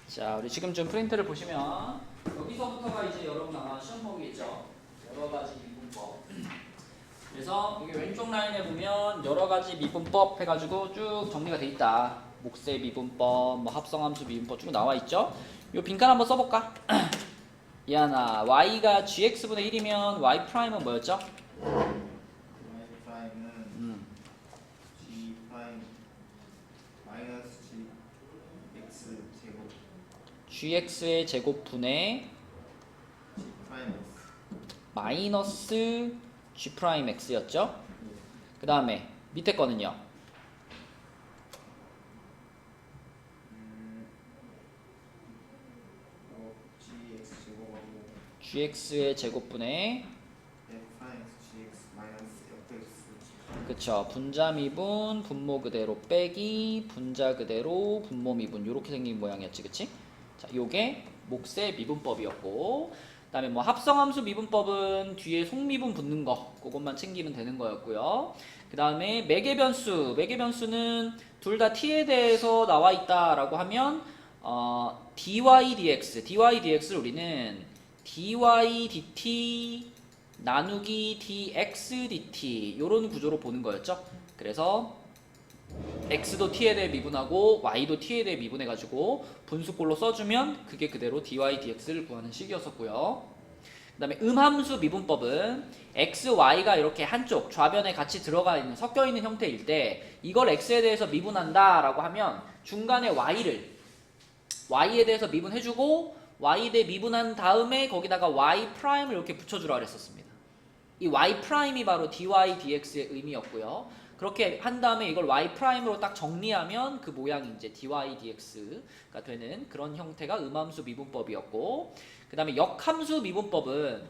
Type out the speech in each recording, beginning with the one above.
자, 우리 지금 좀 프린트를 보시면 여기서부터가 이제 여러분 아마 시험 보기겠죠. 여러 가지 미분법. 그래서 여기 왼쪽 라인에 보면 여러 가지 미분법 해가지고 쭉 정리가 돼 있다. 목세 미분법, 뭐 합성함수 미분법 쭉 나와 있죠. 이 빈칸 한번 써볼까? 이하나 y가 gx분의 1이면 y 프라임은 뭐였죠? y 프라임은 g 프라임 마이너스 g x 제곱 gx의 제곱분의 g 프라임 x. 마이너스 g 프라임 x였죠. 그 다음에 밑에 거는요. g x 제곱하고 gx의 제곱분의 f 프라임 g x 마이너스 f x. 그쵸. 분자 미분 분모 그대로 빼기 분자 그대로 분모 미분 요렇게 생긴 모양이었지, 그치? 자, 요게 목세 미분법이었고, 그 다음에 뭐 합성함수 미분법은 뒤에 속미분 붙는 거 그것만 챙기면 되는 거였고요. 그 다음에 매개변수는 둘 다 t에 대해서 나와 있다라고 하면 dy dx를 우리는 dy dt 나누기 dx dt 요런 구조로 보는 거였죠. 그래서 x도 t에 대해 미분하고 y도 t에 대해 미분해가지고 분수꼴로 써주면 그게 그대로 dy dx를 구하는 식이었었고요. 그 다음에 음함수 미분법은 x, y가 이렇게 한쪽 좌변에 같이 들어가 있는 섞여 있는 형태일 때 이걸 x에 대해서 미분한다 라고 하면 중간에 y에 대해서 미분해주고 y 대 미분한 다음에 거기다가 y 프라임을 이렇게 붙여주라 그랬었습니다. 이 y 프라임이 바로 dy dx의 의미였고요. 그렇게 한 다음에 이걸 y 프라임으로 딱 정리하면 그 모양이 이제 dy dx가 되는 그런 형태가 음함수 미분법이었고, 그 다음에 역함수 미분법의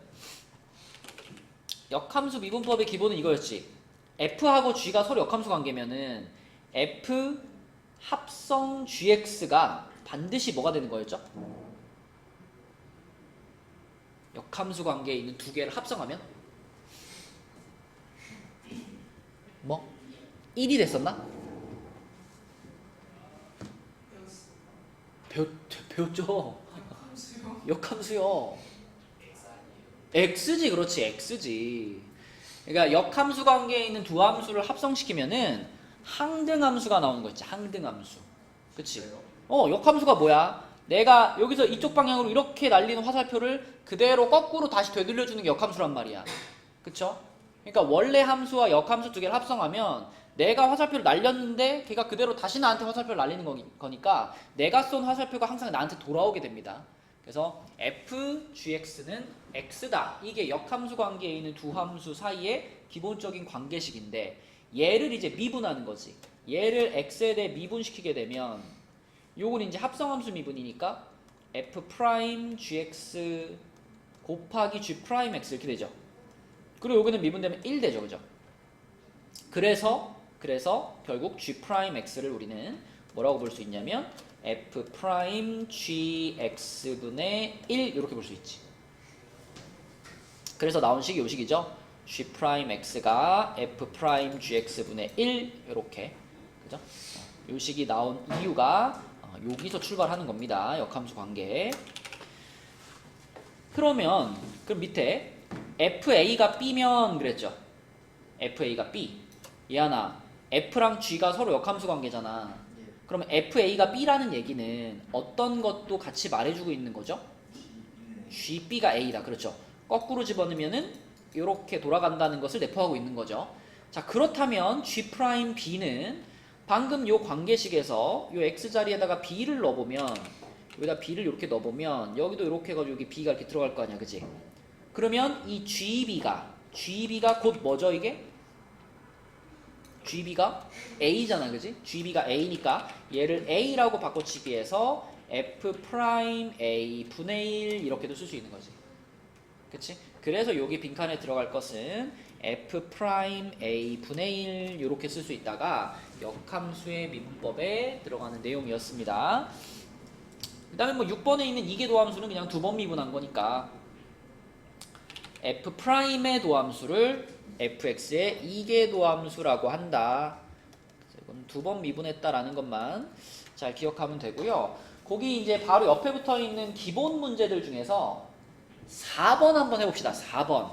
기본은 이거였지. f하고 g가 서로 역함수 관계면은 f 합성 gx가 반드시 뭐가 되는 거였죠? 역함수 관계에 있는 두 개를 합성하면 뭐? 1이 됐었나? 배웠죠? 역함수요. x지, 그렇지, x지. 그러니까 역함수 관계에 있는 두 함수를 합성시키면은 항등함수가 나오는 거 있지, 항등함수. 그치? 역함수가 뭐야? 내가 여기서 이쪽 방향으로 이렇게 날리는 화살표를 그대로 거꾸로 다시 되돌려주는 게 역함수란 말이야. 그쵸? 그러니까 원래 함수와 역함수 두 개를 합성하면 내가 화살표를 날렸는데 걔가 그대로 다시 나한테 화살표를 날리는 거니까 내가 쏜 화살표가 항상 나한테 돌아오게 됩니다. 그래서 f(gx는 x다. 이게 역함수 관계에 있는 두 함수 사이의 기본적인 관계식인데 얘를 이제 미분하는 거지. 얘를 x에 대해 미분시키게 되면 요건 이제 합성함수 미분이니까 f'(gx) 곱하기 g'(x) 이렇게 되죠. 그리고 여기는 미분되면 1 되죠. 그죠? 그래서 결국 g'x를 우리는 뭐라고 볼 수 있냐면 f'gx분의 1 이렇게 볼 수 있지. 그래서 나온 식이 요 식이죠. g'x가 f'gx분의 1 이렇게. 그죠? 요 식이 나온 이유가 여기서 출발하는 겁니다. 역함수 관계. 그럼 밑에 FA가 B면 그랬죠. FA가 B. 이하나 F랑 G가 서로 역함수 관계잖아. 그러면 FA가 B라는 얘기는 어떤 것도 같이 말해주고 있는 거죠? GB가 A다. 그렇죠. 거꾸로 집어넣으면은 이렇게 돌아간다는 것을 내포하고 있는 거죠. 자, 그렇다면 G'B는 방금 요 관계식에서 요 X 자리에다가 B를 넣어보면 여기다 B를 이렇게 넣어보면 여기도 이렇게 해가지고 여기 B가 이렇게 들어갈 거 아니야. 그치? 그러면 이 GB가 곧 뭐죠 이게? GB가 A잖아, 그지? GB가 A니까 얘를 A라고 바꿔치기 해서 F'A 분의 1 이렇게도 쓸 수 있는 거지. 그치? 그래서 여기 빈칸에 들어갈 것은 F'A 분의 1 이렇게 쓸 수 있다가 역함수의 미분법에 들어가는 내용이었습니다. 그 다음에 뭐 6번에 있는 이계 도함수는 그냥 두 번 미분한 거니까 F'의 도함수를 fx의 이계 도함수라고 한다. 이건 두 번 미분했다라는 것만 잘 기억하면 되고요. 거기 이제 바로 옆에 붙어 있는 기본 문제들 중에서 4번 한번 해봅시다. 4번.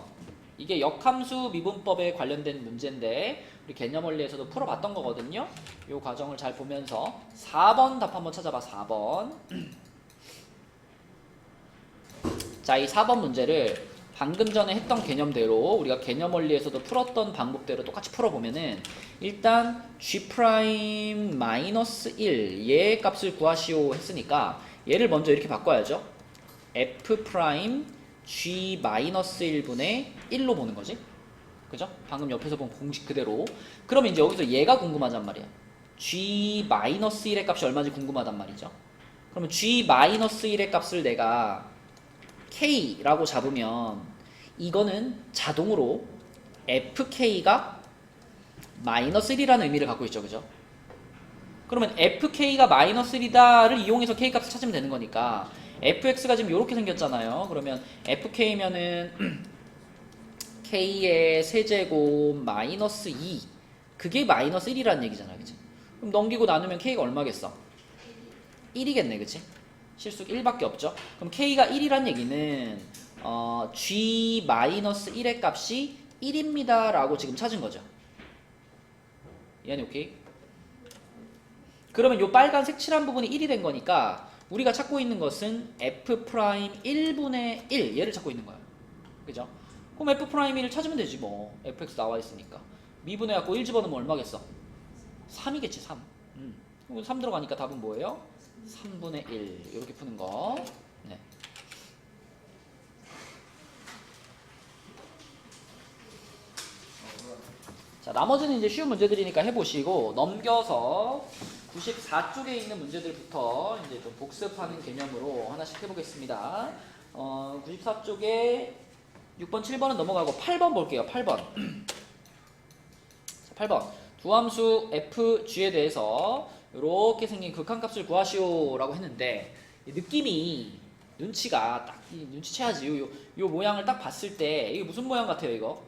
이게 역함수 미분법에 관련된 문제인데 우리 개념 원리에서도 풀어봤던 거거든요. 이 과정을 잘 보면서 4번 답 한번 찾아봐. 4번. 자, 이 4번 문제를 방금 전에 했던 개념대로 우리가 개념 원리에서도 풀었던 방법대로 똑같이 풀어보면은 일단 G'-1 얘의 값을 구하시오 했으니까 얘를 먼저 이렇게 바꿔야죠. F'-G-1분의 1로 보는 거지. 그죠? 방금 옆에서 본 공식 그대로. 그러면 이제 여기서 얘가 궁금하단 말이야. G-1의 값이 얼마인지 궁금하단 말이죠. 그러면 G-1의 값을 내가 K라고 잡으면 이거는 자동으로 FK가 마이너스 1이라는 의미를 갖고 있죠. 그죠? 그러면 FK가 마이너스 1이다를 이용해서 K값을 찾으면 되는 거니까 FX가 지금 이렇게 생겼잖아요. 그러면 FK면은 K의 세제곱 마이너스 2 그게 마이너스 1이라는 얘기잖아. 그치? 그럼 넘기고 나누면 K가 얼마겠어? 1이겠네. 그치? 실수 1밖에 없죠. 그럼 K가 1이란 얘기는 G-1의 값이 1입니다 라고 지금 찾은 거죠. 이해하니? 오케이? 그러면 요 빨간 색칠한 부분이 1이 된 거니까 우리가 찾고 있는 것은 F'1분의 1 얘를 찾고 있는 거예요. 그죠? 그럼 F'1을 찾으면 되지 뭐. fx 나와 있으니까 미분해갖고 1 집어넣으면 얼마겠어? 3이겠지 3. 3 들어가니까 답은 뭐예요? 3분의 1 이렇게 푸는 거. 네. 자, 나머지는 이제 쉬운 문제들이니까 해보시고 넘겨서 94쪽에 있는 문제들부터 이제 좀 복습하는 개념으로 하나씩 해보겠습니다. 94쪽에 6번, 7번은 넘어가고 8번 볼게요. 8번. 자, 8번. 두 함수 fg에 대해서 이렇게 생긴 극한값을 구하시오 라고 했는데 느낌이 눈치가 딱 눈치채야지. 요 모양을 딱 봤을 때 이게 무슨 모양 같아요 이거?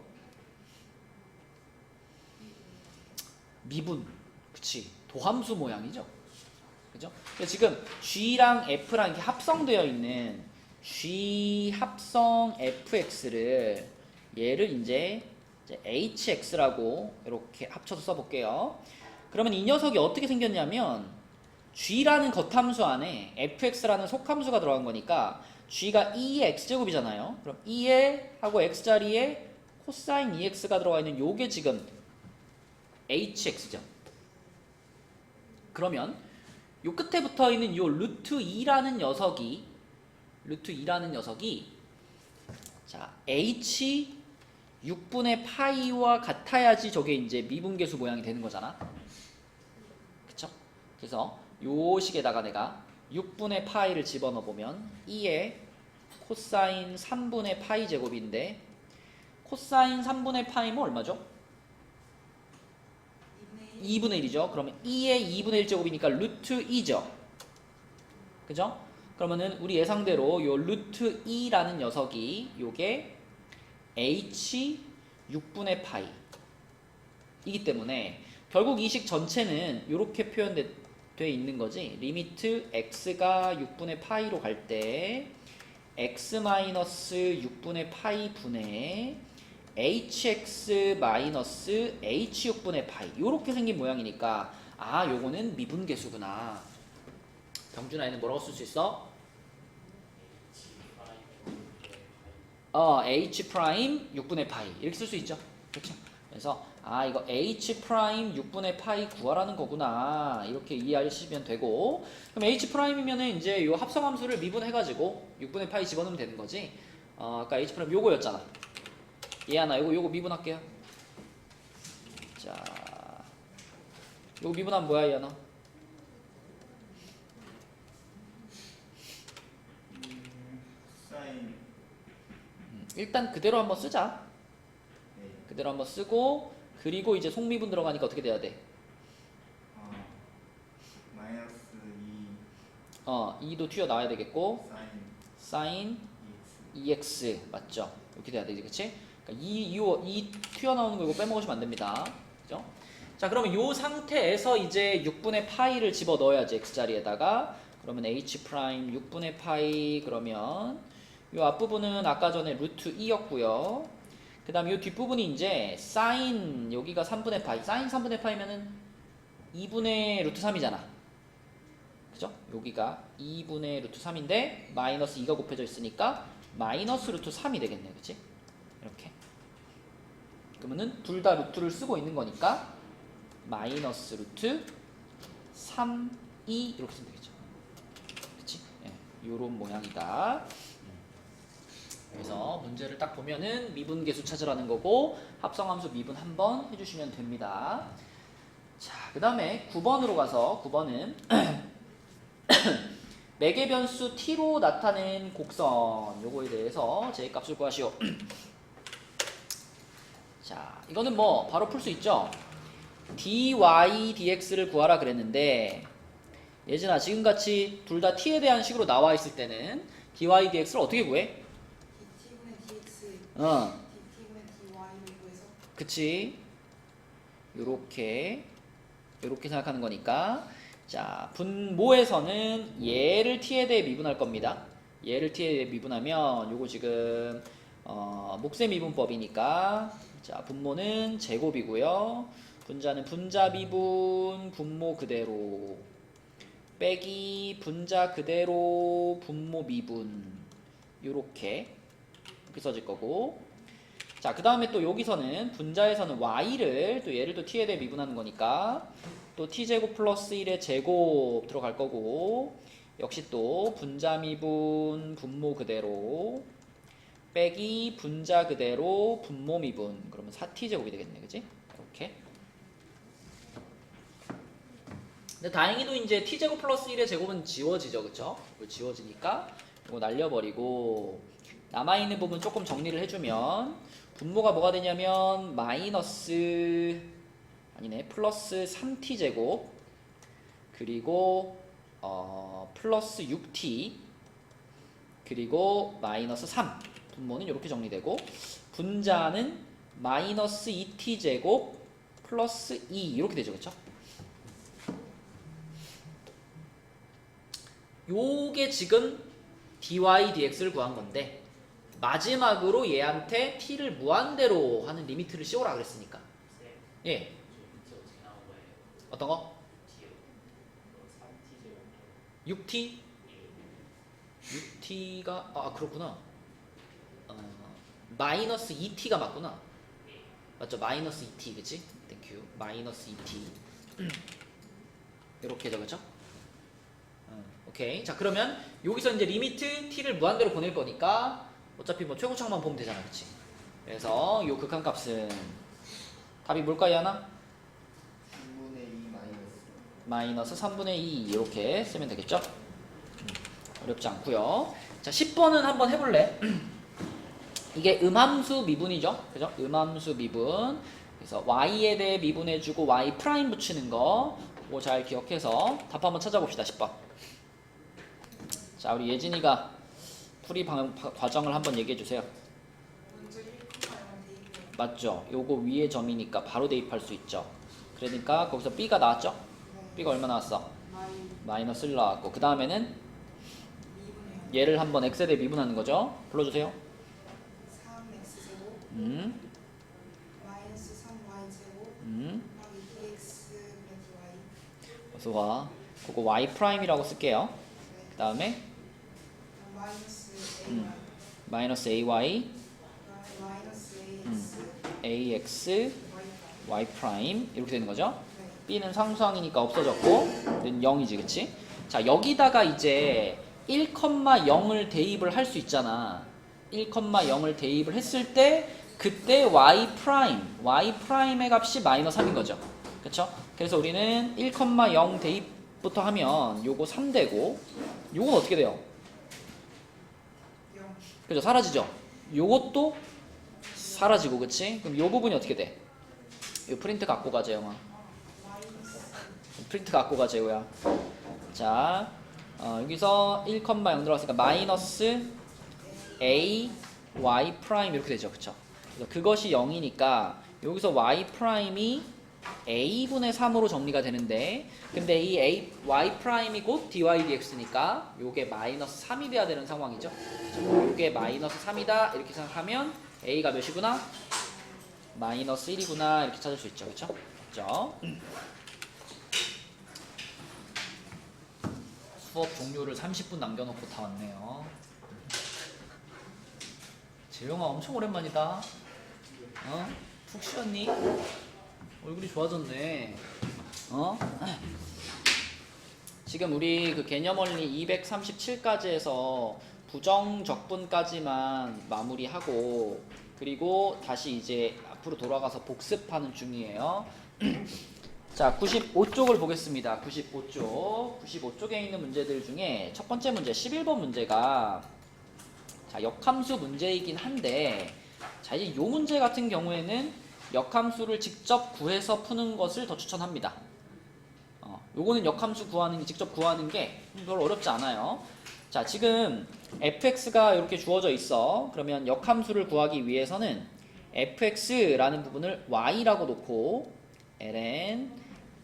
미분. 그치. 도함수 모양이죠. 그죠? 지금 g랑 f랑 이렇게 합성되어 있는 g 합성 fx를 얘를 이제 hx라고 이렇게 합쳐서 써볼게요. 그러면 이 녀석이 어떻게 생겼냐면 g라는 겉함수 안에 fx라는 속함수가 들어간 거니까 g가 2의 x제곱이잖아요. 그럼 2의 하고 x자리에 코사인 2x가 들어가 있는 요게 지금 hx죠. 그러면 요 끝에 붙어 있는 요 루트 2라는 녀석이 자 h 6분의 파이와 같아야지 저게 이제 미분계수 모양이 되는 거잖아. 그쵸? 그래서 요 식에다가 내가 6분의 파이를 집어넣어 보면 2의 코사인 3분의 파이 제곱인데 코사인 3분의 파이면 얼마죠? 2분의 1이죠. 그러면 2의 2분의 1 제곱이니까 루트 2죠. 그죠? 그러면은 우리 예상대로 요 루트 2라는 녀석이 요게 h 6분의 파이 이기 때문에 결국 이 식 전체는 이렇게 표현돼 있는 거지. 리미트 x가 6분의 파이로 갈 때 x 마이너스 6분의 파이 분의 hx 마이너스 h 6분의 파이 요렇게 생긴 모양이니까 아 요거는 미분계수구나. 병준아 얘는 뭐라고 쓸 수 있어? h 프라임 6분의 파이 이렇게 쓸 수 있죠. 그렇죠? 그래서 아 이거 h 프라임 6분의 파이 구하라는 거구나 이렇게 이해하시면 되고 그럼 h 프라임이면은 이제 요 합성함수를 미분해가지고 6분의 파이 집어넣으면 되는 거지. 아까 h 프라임 요거였잖아. 얘하나 요거 미분할게요. 자 요거 미분하면 뭐야 얘하나? 사인 일단 그대로 한번 쓰자. 네. 그대로 한번 쓰고 그리고 이제 속미분 들어가니까 어떻게 돼야 돼? 마이너스 2도 튀어나와야 되겠고 사인 sin 2x 맞죠? 이렇게 돼야 되지 그치? 그러니까 이 튀어나오는 거 이거 빼먹으시면 안 됩니다. 그죠? 자 그러면 이 상태에서 이제 6분의 파이를 집어 넣어야지 x자리에다가 그러면 h 프라임 6분의 파이 그러면 요 앞부분은 아까 전에 루트 2였고요. 그 다음에 요 뒷부분이 이제 사인 여기가 3분의 파이 사인 3분의 파이면은 2분의 루트 3이잖아. 그죠? 여기가 2분의 루트 3인데 마이너스 2가 곱해져 있으니까 마이너스 루트 3이 되겠네. 그치? 이렇게 그러면은 둘 다 루트를 쓰고 있는 거니까 마이너스 루트 3, 2 이렇게 쓰면 되겠죠. 그치? 예, 요런 모양이다. 그래서 문제를 딱 보면은 미분계수 찾으라는 거고 합성함수 미분 한번 해주시면 됩니다. 자, 그 다음에 9번으로 가서 9번은 매개 변수 t로 나타낸 곡선 요거에 대해서 제 값을 구하시오. 자, 이거는 뭐 바로 풀 수 있죠. dy dx를 구하라 그랬는데 예진아 지금같이 둘 다 t에 대한 식으로 나와 있을 때는 dy dx를 어떻게 구해? dt분의 dx, dt분의 dy를 구해서 그치? 요렇게 생각하는 거니까 자 분모에서는 얘를 t에 대해 미분할 겁니다. 얘를 t에 대해 미분하면 요거 지금 목세 미분법이니까 자 분모는 제곱이고요. 분자는 분자 미분 분모 그대로 빼기 분자 그대로 분모 미분 요렇게 이렇게 써질 거고 자 그 다음에 또 여기서는 분자에서는 y를 또 얘를 또 t에 대해 미분하는 거니까 또 t제곱 플러스 1의 제곱 들어갈 거고 역시 또 분자 미분 분모 그대로 빼기 분자 그대로 분모 미분 그러면 4t제곱이 되겠네. 그지? 이렇게 근데 다행히도 이제 t제곱 플러스 1의 제곱은 지워지죠. 그쵸? 이거 지워지니까 이거 날려버리고 남아있는 부분 조금 정리를 해주면 분모가 뭐가 되냐면 마이너스 아니네 플러스 3t제곱 그리고 플러스 6t 그리고 마이너스 3 분모는 이렇게 정리되고 분자는 마이너스 2t제곱 플러스 2 이렇게 되죠. 그쵸? 요게 지금 dy dx를 구한 건데 마지막으로 얘한테 t를 무한대로 하는 리미트를 씌워라 그랬으니까 예 어떤 거? 6t? 6t가 아 그렇구나 마이너스 2t가 맞구나 맞죠? 마이너스 2t 그치? 땡큐 마이너스 2t 이렇게 적었죠? 오케이 자 그러면 여기서 이제 리미트 t를 무한대로 보낼 거니까 어차피 뭐 최고차만 보면 되잖아 그치? 그래서 요 극한값은 답이 뭘까요 하나? 3분의 2 마이너스 3분의 2 이렇게 쓰면 되겠죠? 어렵지 않고요. 자 10번은 한번 해볼래? 이게 음함수 미분이죠. 그죠? 음함수 미분 그래서 y에 대해 미분해주고 y 프라임 붙이는 거 그거 잘 기억해서 답 한번 찾아봅시다. 10번 자 우리 예진이가 풀이 과정을 한번 얘기해주세요. 먼저 1,0 대입해요. 맞죠? 요거 위에 점이니까 바로 대입할 수 있죠. 그러니까 거기서 b가 나왔죠? 네. b가 얼마 나왔어? 마이너스 1 나왔고 그 다음에는 미분해요. 얘를 한번 x에 대해 미분하는 거죠. 불러주세요. 3x제곱 마이너스 3y 제곱 더하기 dx분의 dy 어서 와. 그거 y 프라임이라고 쓸게요. 그 다음에 마이너스 ay 마이너스 ay, 마이너스 ax ax, y 프라임. y 프라임 이렇게 되는 거죠. 네. b는 상수항이니까 없어졌고 는 0이지, 그치? 자 여기다가 이제 1,0을 대입을 할 수 있잖아. 1,0을 대입을 했을 때 그때 y 프라임의 값이 마이너스 3인 거죠. 그쵸? 그래서 우리는 1,0 대입부터 하면 요거 3 되고 요건 어떻게 돼요? 0 그죠? 사라지죠? 요것도 사라지고 그치? 그럼 요 부분이 어떻게 돼? 요 프린트 갖고 가자 영아. 마이너스 프린트 갖고 가 재호야. 자 여기서 1,0 들어갔으니까 마이너스 a y 프라임 이렇게 되죠. 그쵸? 그래서 그것이 0이니까 여기서 y 프라임이 a분의 3으로 정리가 되는데 근데 이 a y 프라임이 곧 dy dx니까 요게 마이너스 3이 돼야 되는 상황이죠. 요게 마이너스 3이다 이렇게 생각하면 a가 몇이구나? 마이너스 1이구나 이렇게 찾을 수 있죠. 그쵸? 맞죠? 수업 종료를 30분 남겨놓고 다 왔네요. 재영아 엄청 오랜만이다. 어? 푹 쉬었니? 얼굴이 좋아졌네. 어? 지금 우리 그 개념원리 237까지 해서 부정적분까지만 마무리하고 그리고 다시 이제 앞으로 돌아가서 복습하는 중이에요. 자, 95쪽을 보겠습니다. 95쪽. 95쪽에 있는 문제들 중에 첫 번째 문제 11번 문제가 자, 역함수 문제이긴 한데 자, 이제 요 문제 같은 경우에는 역함수를 직접 구해서 푸는 것을 더 추천합니다. 요거는 역함수 구하는 게 직접 구하는 게 별로 어렵지 않아요. 자, 지금 fx가 이렇게 주어져 있어. 그러면 역함수를 구하기 위해서는 fx라는 부분을 y라고 놓고 ln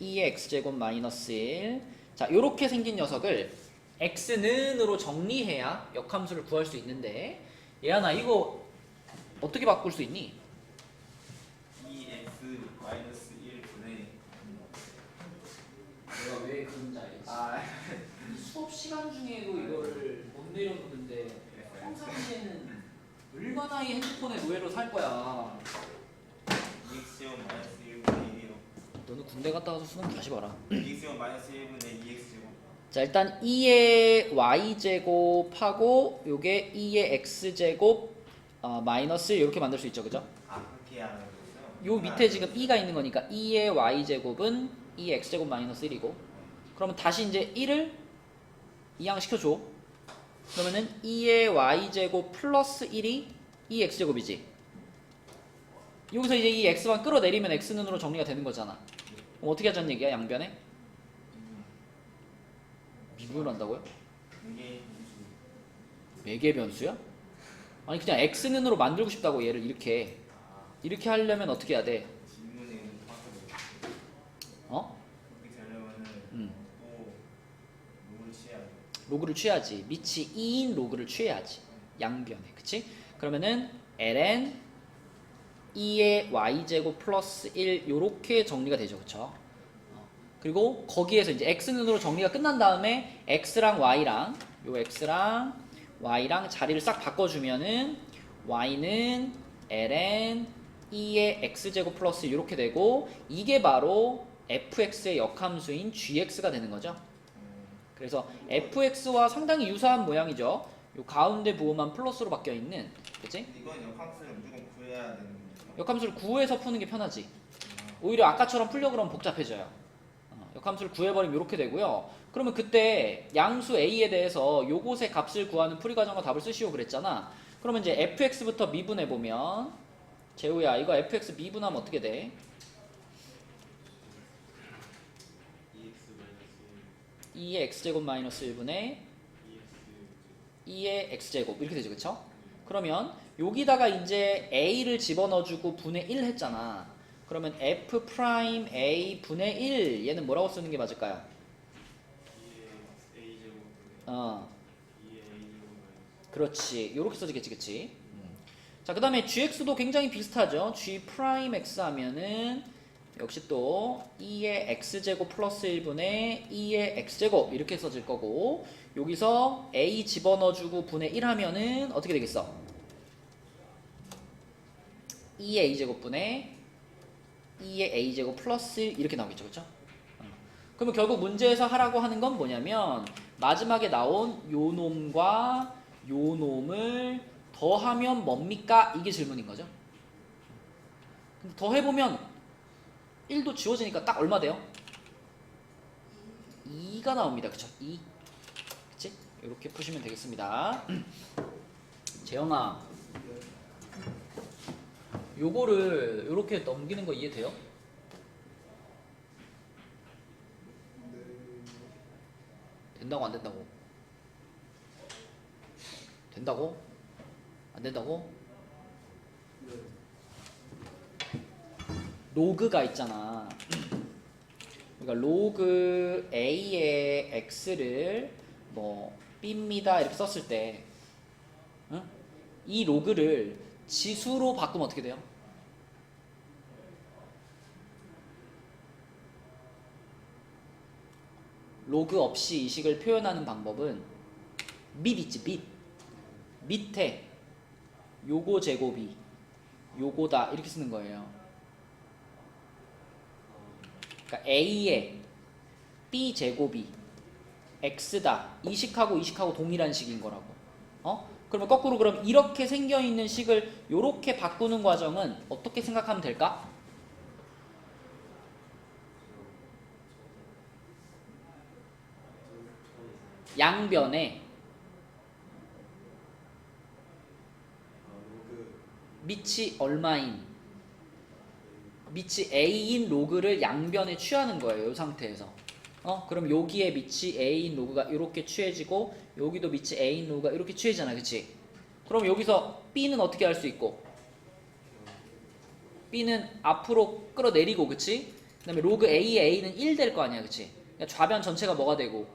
2의 x제곱 마이너스 1. 자, 요렇게 생긴 녀석을 x는으로 정리해야 역함수를 구할 수 있는데 얘하나 이거 어떻게 바꿀 수 있니? 2x 마이너스 1분의 내가 왜 그런지 알겠지? 아 수업 시간 중에도 이거를 못 내려놓는데 평상시에는 얼마나 이 핸드폰의 노예로 살 거야. 2x 마이너스 1분의 1이요. 너는 군대 갔다 와서 수능 다시 봐라. 2x 마이너스 1분의 2x 제곱. 자, 일단 2의 y제곱하고 요게 2의 x제곱 마이너스 이렇게 만들 수 있죠. 그죠? 아 그렇게 하는 거죠? 요 밑에 지금 2가 있는 거니까 2의 y제곱은 2의 x제곱 마이너스 1이고 그러면 다시 이제 1을 이항시켜줘. 그러면은 2의 y제곱 플러스 1이 2 x제곱이지. 여기서 이제 이 x만 끌어내리면 x는으로 정리가 되는 거잖아. 그럼 어떻게 하자는 얘기야? 양변에? 미분을 한다고요? 이게 매개 변수야? 아니 그냥 x는으로 만들고 싶다고 얘를 이렇게 하려면 어떻게 해야 돼? 질문에 파악을 어? 그렇게 되려면은 또 롤을 취해야 돼. 로그를 취해야지. 밑이 2인 로그를 취해야지. 양변에. 그치? 그러면은 ln 2의 y제곱 플러스 1 요렇게 정리가 되죠. 그쵸? 그리고 거기에서 이제 x는으로 정리가 끝난 다음에 x랑 y랑 요 x랑 y랑 자리를 싹 바꿔주면은 y는 ln 2의 x제곱 플러스 이렇게 되고 이게 바로 fx의 역함수인 gx가 되는 거죠. 그래서 fx와 상당히 유사한 모양이죠. 요 가운데 부호만 플러스로 바뀌어 있는, 그치? 이건 역함수를 무조건 구해야 되는 거죠? 역함수를 구해서 푸는 게 편하지. 오히려 아까처럼 풀려고 그러면 복잡해져요. 역함수를 구해버리면 이렇게 되고요. 그러면 그때 양수 a에 대해서 요것의 값을 구하는 풀이 과정과 답을 쓰시오 그랬잖아. 그러면 이제 fx부터 미분해보면 재우야 이거 fx 미분하면 어떻게 돼? 2의 x제곱 마이너스 1분의 2의 x제곱 이렇게 되죠. 그쵸? 그러면 여기다가 이제 a를 집어넣어주고 분의 1 했잖아. 그러면 f 프라임 a 분의 1 얘는 뭐라고 쓰는 게 맞을까요? 2의 a제곱 어, 2의 a제곱 그렇지. 요렇게 써지겠지, 그치? 자, 그 다음에 gx도 굉장히 비슷하죠. g 프라임 x 하면은 역시 또 2의 x제곱 플러스 1분의 2의 x제곱 이렇게 써질 거고 여기서 a 집어넣어주고 분의 1 하면은 어떻게 되겠어? 2의 a제곱분의 2의 a제곱 플러스 1 이렇게 나오겠죠. 그쵸? 그러면 결국 문제에서 하라고 하는 건 뭐냐면 마지막에 나온 요 놈과 요 놈을 더하면 뭡니까? 이게 질문인 거죠. 근데 더해보면 1도 지워지니까 딱 얼마 돼요? 2가 나옵니다. 그쵸? 2. 그치? 이렇게 푸시면 되겠습니다. 재영아, 요거를 이렇게 넘기는 거 이해돼요? 된다고 안 된다고? 된다고? 안 된다고? 로그가 있잖아. 그러니까 로그 a의 x를 뭐 b입니다 이렇게 썼을 때, 응? 이 로그를 지수로 바꾸면 어떻게 돼요? 로그 없이 이 식을 표현하는 방법은 밑 있지, 밑. 밑에 요거 제곱이 요거다 이렇게 쓰는 거예요. 그러니까 a의 b 제곱이 x다. 이 식하고 이 식하고 동일한 식인 거라고. 그러면 거꾸로 그럼 이렇게 생겨 있는 식을 요렇게 바꾸는 과정은 어떻게 생각하면 될까? 양변에 밑이 얼마인, 밑이 a인 로그를 양변에 취하는 거예요. 이 상태에서. 그럼 여기에 밑이 a인 로그가 이렇게 취해지고 여기도 밑이 a인 로그가 이렇게 취해지잖아, 그치? 그럼 여기서 b는 어떻게 할 수 있고, b는 앞으로 끌어내리고, 그치? 그 다음에 로그 a의 a는 1 될 거 아니야, 그치? 그러니까 좌변 전체가 뭐가 되고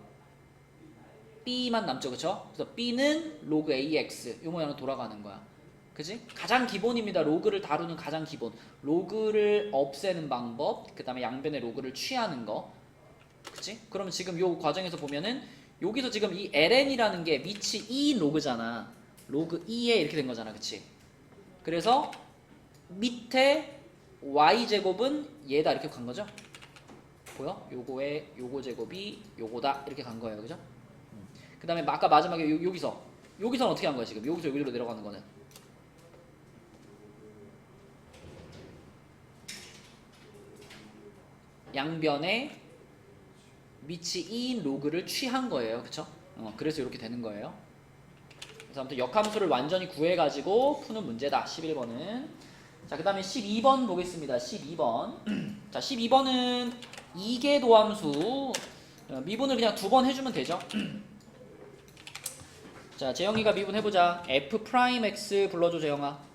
b만 남죠, 그쵸? 그래서 b는 로그 ax 이 모양으로 돌아가는 거야, 그치? 가장 기본입니다. 로그를 다루는 가장 기본. 로그를 없애는 방법, 그 다음에 양변의 로그를 취하는 거, 그치? 그러면 지금 요 과정에서 보면은 여기서 지금 이 ln이라는 게 밑이 2인 로그잖아. 로그 2에 이렇게 된 거잖아, 그치? 그래서 밑에 y제곱은 얘다 이렇게 간 거죠? 보여? 요거에 요거 제곱이 요거다 이렇게 간 거예요, 그죠? 그 다음에 아까 마지막에 여기서는 어떻게 한 거야 지금? 여기서 여기로 내려가는 거는 양변에 밑이 2인 로그를 취한 거예요, 그쵸? 그래서 이렇게 되는 거예요. 그래서 아무튼 역함수를 완전히 구해가지고 푸는 문제다, 11번은. 자, 그 다음에 12번 보겠습니다. 12번. 자, 12번은 이계도함수. 미분을 그냥 2번 해주면 되죠. 자, 재영이가 미분 해보자. f 프라임 x 불러줘, 재영아.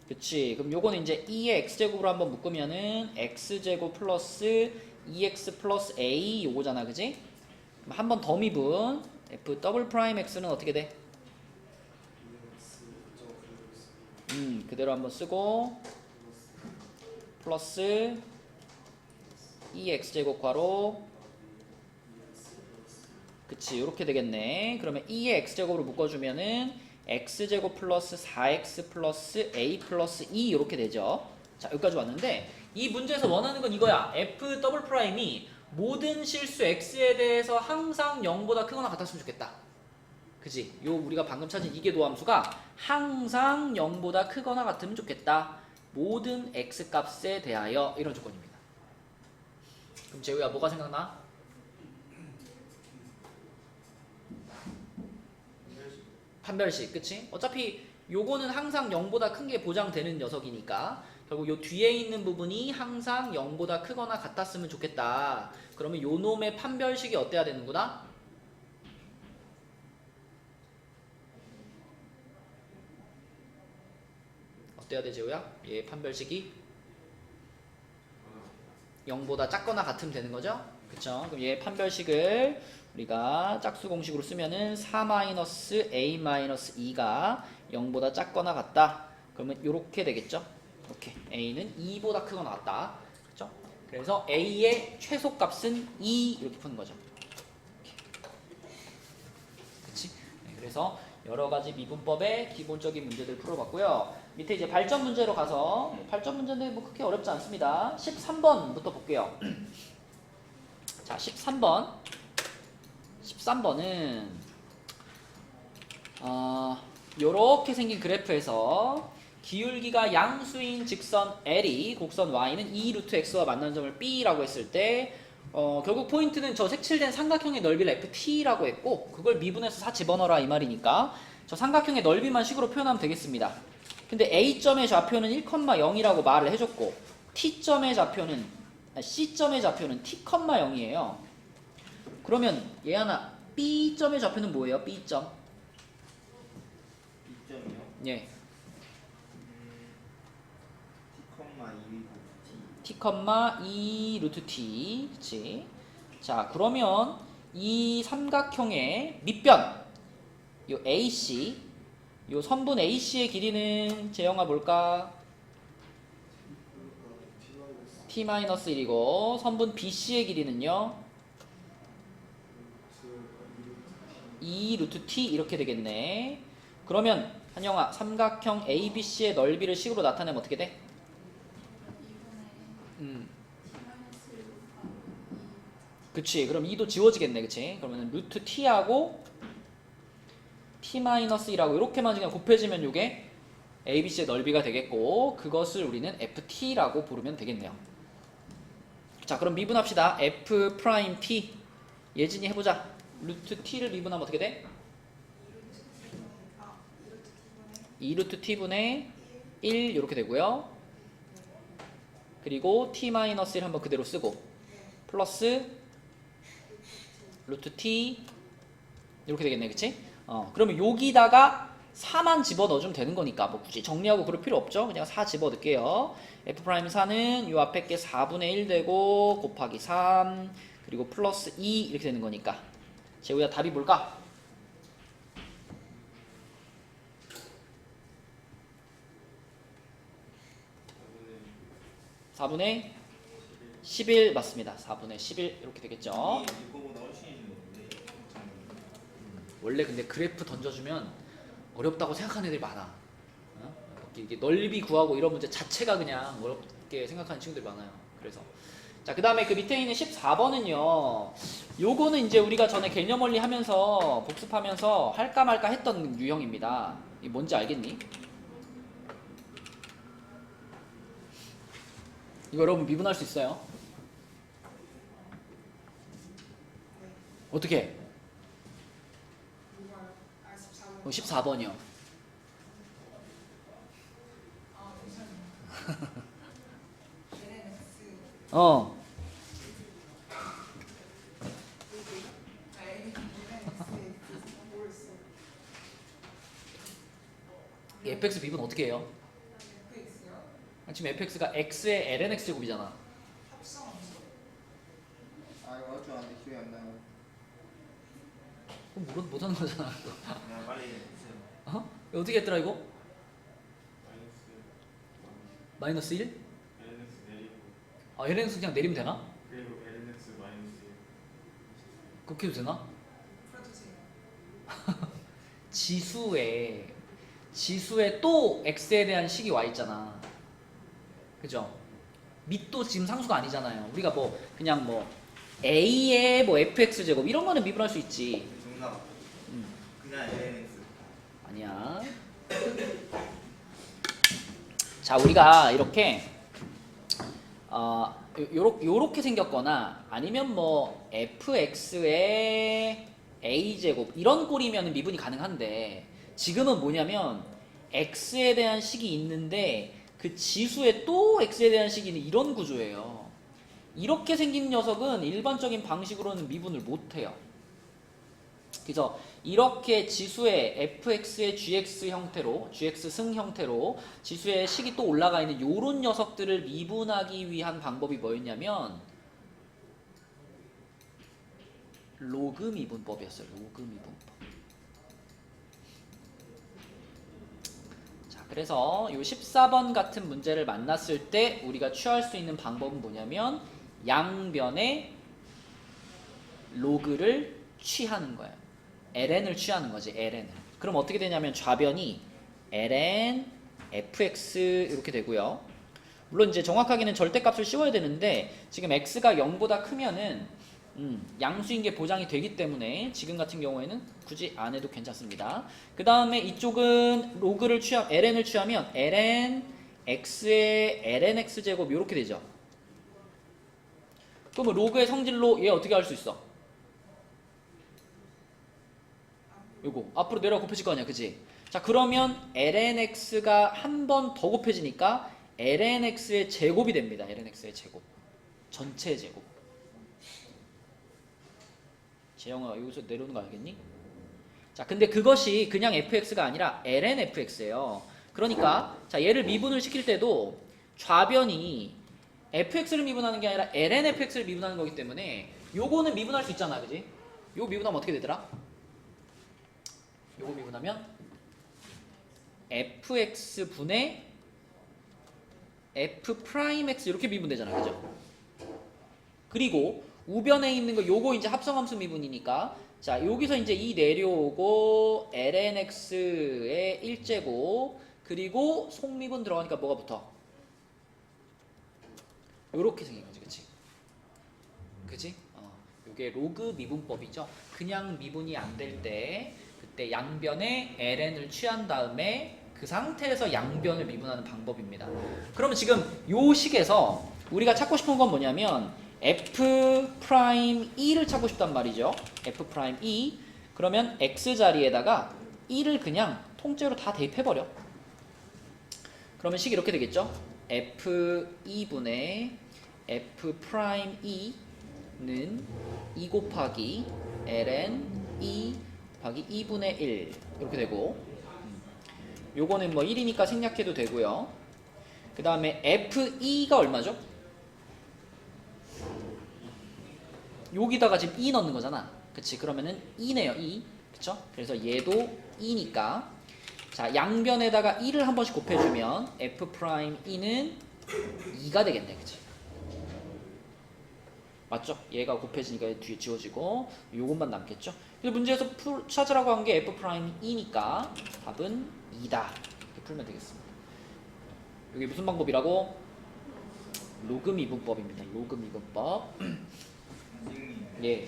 그치. 그럼 요거는 이제 2의 x제곱으로 한번 묶으면은 x제곱 플러스 2x 플러스 a 요거잖아, 그치? 그럼 한 번 더 미분. f 더블 프라임 x는 어떻게 돼? 그대로 한번 쓰고 플러스 2x제곱 괄호, 그치, 요렇게 되겠네. 그러면 2의 x제곱으로 묶어주면은 x제곱 플러스 4x 플러스 a 플러스 2 요렇게 되죠. 자, 여기까지 왔는데 이 문제에서 원하는 건 이거야. f 더블 프라임이 모든 실수 x에 대해서 항상 0보다 크거나 같았으면 좋겠다, 그치? 요 우리가 방금 찾은 이계도함수가 항상 0보다 크거나 같으면 좋겠다, 모든 x 값에 대하여, 이런 조건입니다. 그럼 재우야 뭐가 생각나? 판별식, 그치? 어차피 요거는 항상 0보다 큰 게 보장되는 녀석이니까 결국 요 뒤에 있는 부분이 항상 0보다 크거나 같았으면 좋겠다. 그러면 요 놈의 판별식이 어때야 되는구나? 어때야 돼, 재우야? 얘 판별식이 0보다 작거나 같으면 되는 거죠? 그쵸? 그럼 얘 판별식을 우리가 짝수 공식으로 쓰면은 4-a-2가 0보다 작거나 같다. 그러면 요렇게 되겠죠? 이렇게 a는 2보다 크거나 같다. 그렇죠? 그래서 a의 최소값은 2 이렇게 푸는 거죠. 그치? 네, 그래서 여러 가지 미분법의 기본적인 문제들 풀어봤고요. 밑에 이제 발전 문제로 가서, 발전 문제인데 뭐 그렇게 어렵지 않습니다. 13번부터 볼게요. 자, 13번은 요렇게 생긴 그래프에서 기울기가 양수인 직선 L이 곡선 Y는 2루트 X와 만나는 점을 B라고 했을 때 결국 포인트는 저 색칠된 삼각형의 넓이를 FT라고 했고, 그걸 미분해서 다 집어넣어라 이 말이니까 저 삼각형의 넓이만 식으로 표현하면 되겠습니다. 근데 A점의 좌표는 1,0이라고 말을 해줬고 T점의 좌표는 C점의 좌표는 t, 0이에요. 그러면 얘하나 B점의 좌표는 뭐예요? B점. 2점이요? 예. T, 2 t, 2 루트 t. 그치? 자, 그러면 이 삼각형의 밑변, 요 AC, 요 선분 AC의 길이는 재영아 뭘까? t-1이고 선분 BC의 길이는요? 2 루트 t 이렇게 되겠네. 그러면 한영아 삼각형 ABC의 넓이를 식으로 나타내면 어떻게 돼? 그치. 그럼 2도 지워지겠네. 그치? 그러면 루트 t하고 t-1하고 이렇게만 그냥 곱해지면 요게 ABC의 넓이가 되겠고 그것을 우리는 FT라고 부르면 되겠네요. 자, 그럼 미분합시다. F't. 예진이 해보자. 루트 t를 미분하면 어떻게 돼? 2루트 t분의 1 이렇게 되고요. 그리고 t-1 한번 그대로 쓰고 플러스 루트 t 이렇게 되겠네. 그치? 그러면 여기다가 4만 집어넣어주면 되는 거니까 뭐 굳이 정리하고 그럴 필요 없죠. 그냥 4 집어넣을게요. F'4는 요 앞에 게 4분의 1 되고 곱하기 3 그리고 플러스 2 이렇게 되는 거니까 재우야 답이 뭘까? 4분의 11 맞습니다. 4분의 11 이렇게 되겠죠. 이거보다 훨씬 있는데. 원래 근데 그래프 던져주면 어렵다고 생각하는 애들이 많아. 이게 넓이 구하고 이런 문제 자체가 그냥 어렵게 생각하는 친구들이 많아요. 그래서 자, 그 다음에 그 밑에 있는 14번은요. 요거는 이제 우리가 전에 개념 원리 하면서 복습하면서 할까 말까 했던 유형입니다. 이게 뭔지 알겠니? 이거 여러분 미분할 수 있어요? 어떻게? 14번이요. fx 비분 어떻게 해요? 지금 fx가 x의 lnx 제곱이잖아. 아 이거 어쩌 안돼 기억이 안 나요. 그럼 못하는 거잖아. 그냥 빨리 해주세요. 이거 어떻게 했더라 이거? 마이너스 1? LNX 내리고 아, lnx 그냥 내리면 되나? 그리고 LNX 마이너스 1 그렇게 해도 되나? 지수에 또 x에 대한 식이 와 있잖아. 그죠? 밑도 지금 상수가 아니잖아요. 우리가 뭐 그냥 뭐 a의 뭐 fx 제곱 이런 거는 미분할 수 있지. 정답. 그냥 LNX. 아니야. 자, 우리가 이렇게 요렇게 생겼거나 아니면 뭐 fx의 a 제곱 이런 꼴이면 미분이 가능한데 지금은 뭐냐면 x에 대한 식이 있는데 그 지수에 또 x에 대한 식이 있는 이런 구조예요. 이렇게 생긴 녀석은 일반적인 방식으로는 미분을 못해요. 그래서 이렇게 지수의 fx의 gx 형태로 gx 승 형태로 지수의 식이 또 올라가 있는 요런 녀석들을 미분하기 위한 방법이 뭐였냐면 로그 미분법이었어요. 로그 미분법. 자, 그래서 요 14번 같은 문제를 만났을 때 우리가 취할 수 있는 방법은 뭐냐면 양변의 로그를 취하는 거예요. ln을 취하는 거지. ln을. 그럼 어떻게 되냐면 좌변이 ln fx 이렇게 되고요. 물론 이제 정확하게는 절대값을 씌워야 되는데 지금 x가 0보다 크면은 양수인 게 보장이 되기 때문에 지금 같은 경우에는 굳이 안 해도 괜찮습니다. 그 다음에 이쪽은 로그를 ln을 취하면 ln x의 lnx 제곱 이렇게 되죠. 그러면 로그의 성질로 얘 어떻게 할 수 있어? 요거 앞으로 내려가 곱해질 거 아니야, 그치? 자, 그러면 lnx가 한 번 더 곱해지니까 lnx의 제곱이 됩니다. lnx의 제곱. 전체 제곱. 재영아 여기서 내려오는 거 알겠니? 자, 근데 그것이 그냥 fx가 아니라 ln fx예요. 그러니까 자, 얘를 미분을 시킬 때도 좌변이 fx를 미분하는 게 아니라 ln fx를 미분하는 거기 때문에 요거는 미분할 수 있잖아, 그지? 요거 미분하면 어떻게 되더라? 요거 미분하면 fx 분의 f 프라임 x 이렇게 미분되잖아, 그죠? 그리고 우변에 있는 거 요거 이제 합성함수 미분이니까 자, 여기서 이제 이 내려오고 ln x의 1제곱 그리고 속미분 들어가니까 뭐가 붙어? 요렇게 생긴 거지, 그치? 그치? 요게 로그 미분법이죠. 그냥 미분이 안 될 때 그때 양변에 ln을 취한 다음에 그 상태에서 양변을 미분하는 방법입니다. 그러면 지금 요 식에서 우리가 찾고 싶은 건 뭐냐면 f 프라임 2를 찾고 싶단 말이죠. f 프라임 2 그러면 x 자리에다가 2를 그냥 통째로 다 대입해버려. 그러면 식이 이렇게 되겠죠. f2분의 f 프라임 2는 2 곱하기 ln 2 곱하기 2분의 1 이렇게 되고 요거는 뭐 1이니까 생략해도 되고요. 그 다음에 f2가 얼마죠? 여기다가 지금 2 넣는 거잖아. 그치? 그러면은 2네요. 2. 그쵸? 그래서 얘도 2니까 자, 양변에다가 2를 한 번씩 곱해주면 f 프라임 2는 2가 되겠네. 그치? 맞죠? 얘가 곱해지니까 뒤에 지워지고 요것만 남겠죠? 그래서 문제에서 찾으라고 한 게 f 프라임 2니까 답은 2다. 이렇게 풀면 되겠습니다. 이게 무슨 방법이라고? 로그 미분법입니다. 로그 미분법. 예.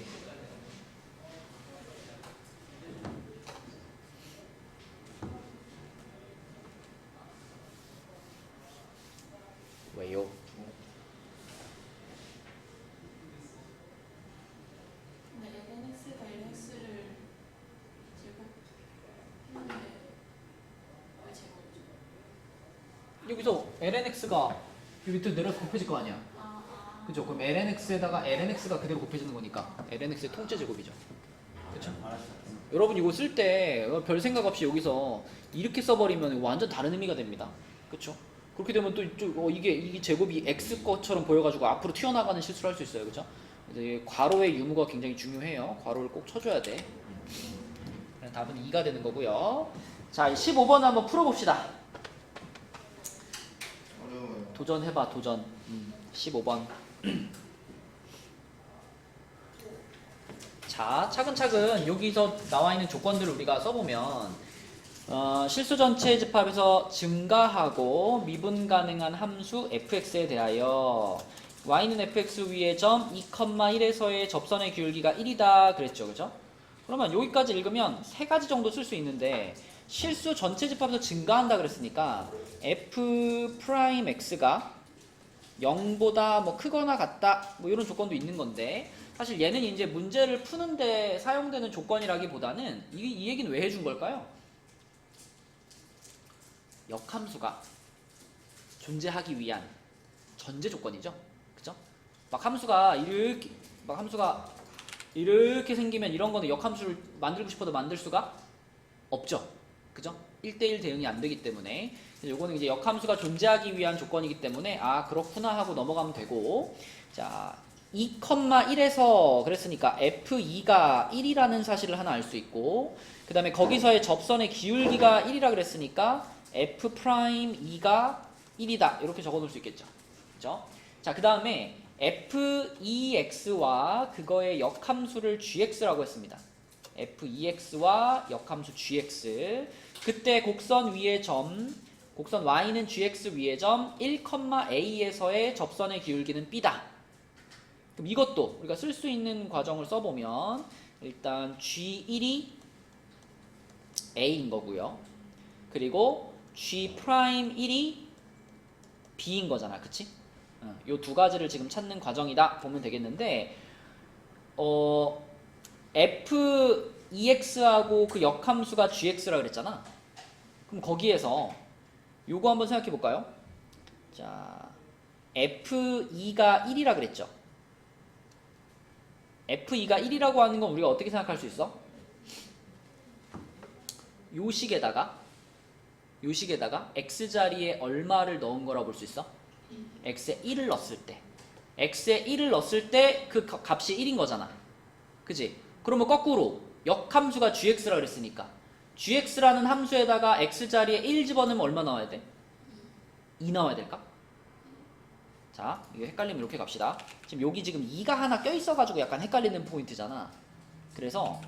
왜요? 근데 lnx가 lx를 제곱했는데 왜 제곱이죠? 여기서 lnx가 이 밑으로 내려서 곱해질 거 아니야? 그죠? 그럼 lnx에다가 lnx가 그대로 곱해지는 거니까 lnx의 통째 제곱이죠. 그렇죠? 여러분 이거 쓸 때 별 생각 없이 여기서 이렇게 써버리면 완전 다른 의미가 됩니다. 그렇죠? 그렇게 되면 또 이게 제곱이 x 것처럼 보여가지고 앞으로 튀어나가는 실수를 할 수 있어요. 그렇죠? 그래서 괄호의 유무가 굉장히 중요해요. 괄호를 꼭 쳐줘야 돼. 답은 2가 되는 거고요. 자, 15번 한번 풀어봅시다. 어려워요. 도전해봐, 도전. 15번. 자, 차근차근 여기서 나와 있는 조건들을 우리가 써보면 실수 전체 집합에서 증가하고 미분 가능한 함수 fx에 대하여 y는 fx 위의 점 2,1에서의 접선의 기울기가 1이다 그랬죠, 그죠? 그러면 여기까지 읽으면 세 가지 정도 쓸 수 있는데 실수 전체 집합에서 증가한다 그랬으니까 f 프라임 x가 0보다 뭐 크거나 같다 뭐 이런 조건도 있는 건데 사실 얘는 이제 문제를 푸는데 사용되는 조건이라기보다는 이 얘기는 왜 해준 걸까요? 역함수가 존재하기 위한 전제 조건이죠, 그죠? 막 함수가 이렇게 생기면 이런 거는 역함수를 만들고 싶어도 만들 수가 없죠, 그죠? 1대1 대응이 안 되기 때문에 요거는 이제 역함수가 존재하기 위한 조건이기 때문에 아 그렇구나 하고 넘어가면 되고 자 2,1에서 그랬으니까 f2가 1이라는 사실을 하나 알 수 있고 그 다음에 거기서의 접선의 기울기가 1이라 그랬으니까 f 프라임 2가 1이다 이렇게 적어 놓을 수 있겠죠, 그죠? 자, 그 다음에 f2x와 그거의 역함수를 gx라고 했습니다. f2x와 역함수 gx 그때 곡선 위의 점 곡선 y는 gx 위의 점 1,a에서의 접선의 기울기는 b다. 그럼 이것도 우리가 쓸 수 있는 과정을 써보면 일단 g1이 a인 거고요. 그리고 g 프라임 1이 b인 거잖아, 그치? 요 두 가지를 지금 찾는 과정이다 보면 되겠는데 f2x하고 그 역함수가 gx라 그랬잖아. 그럼 거기에서 요거 한번 생각해 볼까요? 자, F2가 1이라 그랬죠. F2가 1이라고 하는 건 우리가 어떻게 생각할 수 있어? 요 식에다가 x자리에 얼마를 넣은 거라고 볼 수 있어? x에 1을 넣었을 때. x에 1을 넣었을 때 그 값이 1인 거잖아. 그지? 그러면 거꾸로 역함수가 gx라 그랬으니까 gx라는 함수에다가 x자리에 1 집어넣으면 얼마 나와야 돼? 2 나와야 될까? 자, 이거 헷갈리면 이렇게 갑시다. 지금 여기 지금 2가 하나 껴있어가지고 약간 헷갈리는 포인트잖아. 그래서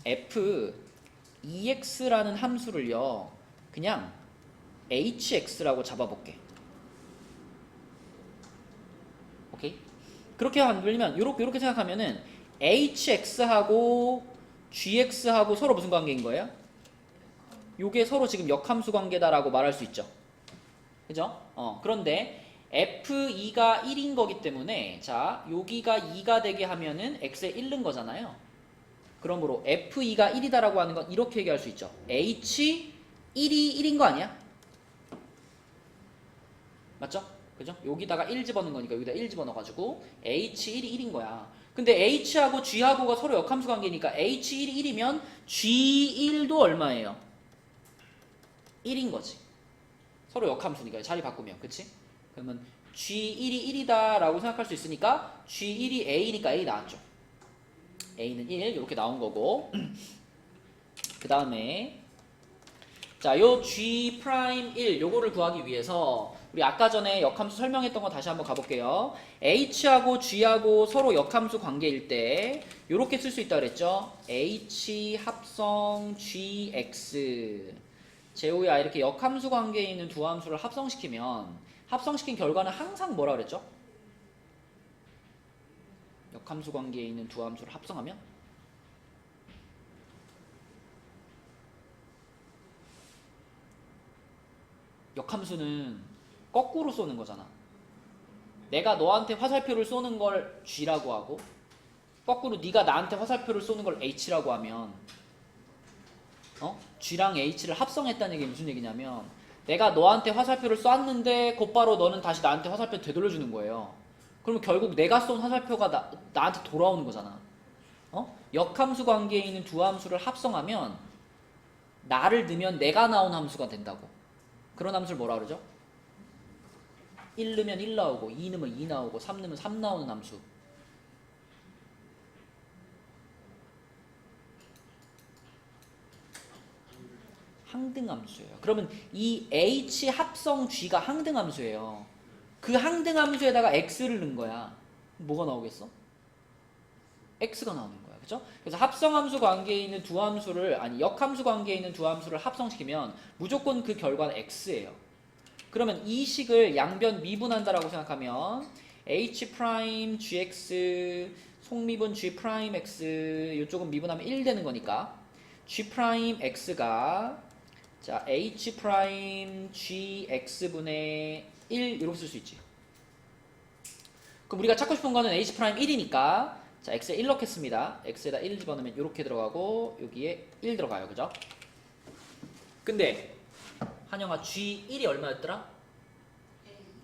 f2x라는 함수를요 그냥 hx라고 잡아볼게. 오케이? 그렇게 만들면 요렇게 생각하면은 hx하고 gx하고 서로 무슨 관계인 거예요? 요게 서로 지금 역함수 관계다라고 말할 수 있죠. 그죠? 그런데 f2가 1인 거기 때문에 자 여기가 2가 되게 하면은 x에 1 넣은 거잖아요. 그러므로 f2가 1이다라고 하는 건 이렇게 얘기할 수 있죠. h1이 1인 거 아니야? 맞죠? 그죠? 여기다가 1 집어넣은 거니까 여기다 1 집어넣어가지고 h1이 1인 거야. 근데 h하고 g하고가 서로 역함수 관계니까 h1이 1이면 g1도 얼마예요? 1인 거지. 서로 역함수니까 자리 바꾸면, 그치? 그러면 g1이 1이다 라고 생각할 수 있으니까 g1이 a니까 a 나왔죠. a는 1 이렇게 나온 거고 그 다음에 자, 요 g'1 요거를 구하기 위해서 우리 아까 전에 역함수 설명했던 거 다시 한번 가볼게요. h하고 g하고 서로 역함수 관계일 때 요렇게 쓸 수 있다 그랬죠. h 합성 gx 제호야 이렇게 역함수 관계에 있는 두 함수를 합성시키면 합성시킨 결과는 항상 뭐라 그랬죠? 역함수 관계에 있는 두 함수를 합성하면 역함수는 거꾸로 쏘는 거잖아. 내가 너한테 화살표를 쏘는 걸 G라고 하고 거꾸로 네가 나한테 화살표를 쏘는 걸 H라고 하면 G랑 H를 합성했다는 얘기 무슨 얘기냐면 내가 너한테 화살표를 쐈는데 곧바로 너는 다시 나한테 화살표 되돌려주는 거예요. 그러면 결국 내가 쏜 화살표가 나한테 돌아오는 거잖아. 역함수 관계에 있는 두 함수를 합성하면 나를 넣으면 내가 나온 함수가 된다고. 그런 함수를 뭐라 그러죠? 1 넣으면 1 나오고 2 넣으면 2 나오고 3 넣으면 3 나오는 함수. 항등함수예요. 그러면 이 H 합성 G가 항등함수예요. 그 항등함수에다가 X를 넣은 거야. 뭐가 나오겠어? X가 나오는 거야. 그죠? 그래서 합성함수 관계에 있는 두 함수를 역함수 관계에 있는 두 함수를 합성시키면 무조건 그 결과는 X예요. 그러면 이 식을 양변 미분한다라고 생각하면 H' GX 속미분 G'X 이쪽은 미분하면 1 되는 거니까 G'X가 자 H' GX분의 1 이렇게 쓸 수 있지. 그럼 우리가 찾고 싶은 거는 H'1이니까 자 X에 1 넣겠습니다. X에다 1 집어넣으면 이렇게 들어가고 여기에 1 들어가요. 그죠? 근데 한영아 G1이 얼마였더라?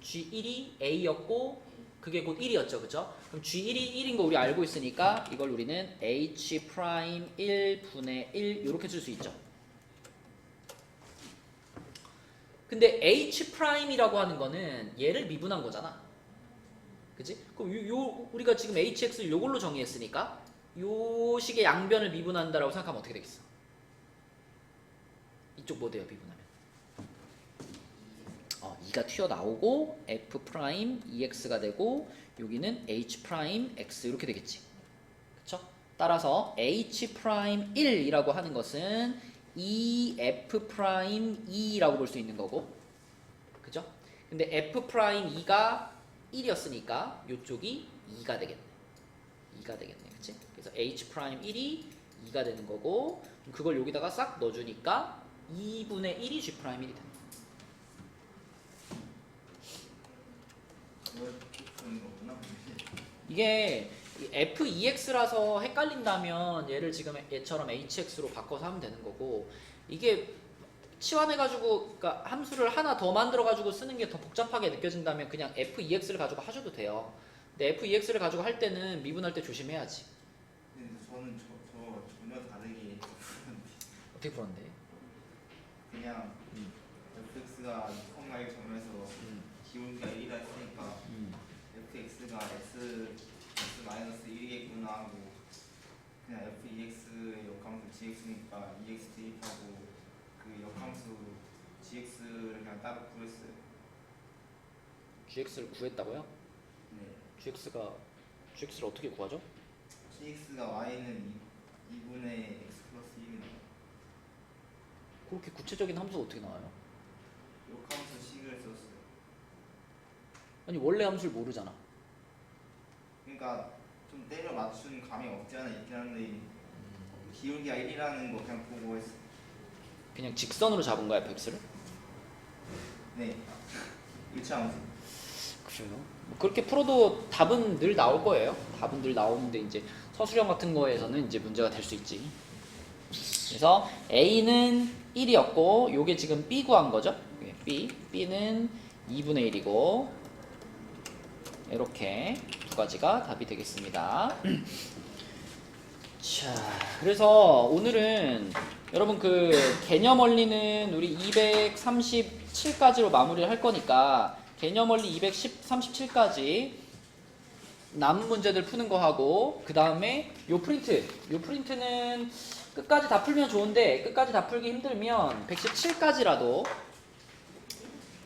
G1이 A였고 그게 곧 1이었죠. 그죠? 그럼 G1이 1인 거 우리 알고 있으니까 이걸 우리는 H'1 분의 1 이렇게 쓸 수 있죠. 근데 H'이라고 하는 거는 얘를 미분한 거잖아. 그치? 그럼 우리가 지금 HX를 요걸로 정의했으니까 요 식의 양변을 미분한다라고 생각하면 어떻게 되겠어? 이쪽 뭐 돼요, 미분하면? 2가 튀어나오고 F'2X가 되고 여기는 H'X 이렇게 되겠지. 그쵸? 따라서 H'1이라고 하는 것은 EF'2라고 볼 수 있는 거고 그죠? 근데 F'2가 1이었으니까 이쪽이 2가 되겠네. 2가 되겠네. 그치? 그래서 H'1이 2가 되는 거고 그걸 여기다가 싹 넣어주니까 2분의 1이 G'1이 된다. 이게 F2X라서 헷갈린다면 얘를 지금 얘처럼 HX로 바꿔서 하면 되는 거고 이게 치환해가지고 그러니까 함수를 하나 더 만들어가지고 쓰는 게 더 복잡하게 느껴진다면 그냥 f2x를 가지고 하셔도 돼요. 근데 f2x를 가지고 할 때는 미분할 때 조심해야지. 근데 저는 저 전혀 다르게 풀었는데 어떻게 풀었는데? 그냥 fx가 0일 점에서 기울기가 1이라 했으니까 fx가 x -1이겠구나 하고 그냥 f2x의 역함수 gx니까 2x 대입하고 그 역함수 gx를 그냥 따로 구했어요. gx를 구했다고요? 네. gx를 어떻게 구하죠? gx가 y는 2분의 x 플러스 1이나 그렇게 구체적인 함수가 어떻게 나와요? 역함수 식을 썼어요. 아니 원래 함수를 모르잖아. 그러니까 좀 때려 맞춘 감이 없지 않아 있긴 한데 기울기가 1이라는 거 그냥 보고 했어. 그냥 직선으로 잡은 거야 fx를? 네. 일치함수. 그래요? 뭐 그렇게 풀어도 답은 늘 나올 거예요. 답은 늘 나오는데 이제 서술형 같은 거에서는 이제 문제가 될 수 있지. 그래서 A는 1이었고 요게 지금 B 구한 거죠. B는 2분의 1이고 이렇게 두 가지가 답이 되겠습니다. 자, 그래서 오늘은 여러분 그 개념 원리는 우리 237까지로 마무리를 할 거니까 개념 원리 237까지 남은 문제들 푸는 거 하고 그 다음에 요 프린트는 끝까지 다 풀면 좋은데 끝까지 다 풀기 힘들면 117까지라도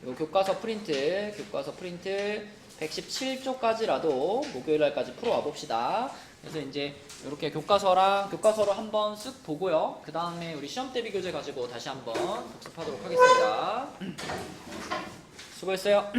요 교과서 프린트 117쪽까지라도 목요일날까지 풀어와 봅시다. 그래서 이제 이렇게 교과서로 한번 쓱 보고요. 그 다음에 우리 시험 대비 교재 가지고 다시 한번 복습하도록 하겠습니다. 수고했어요.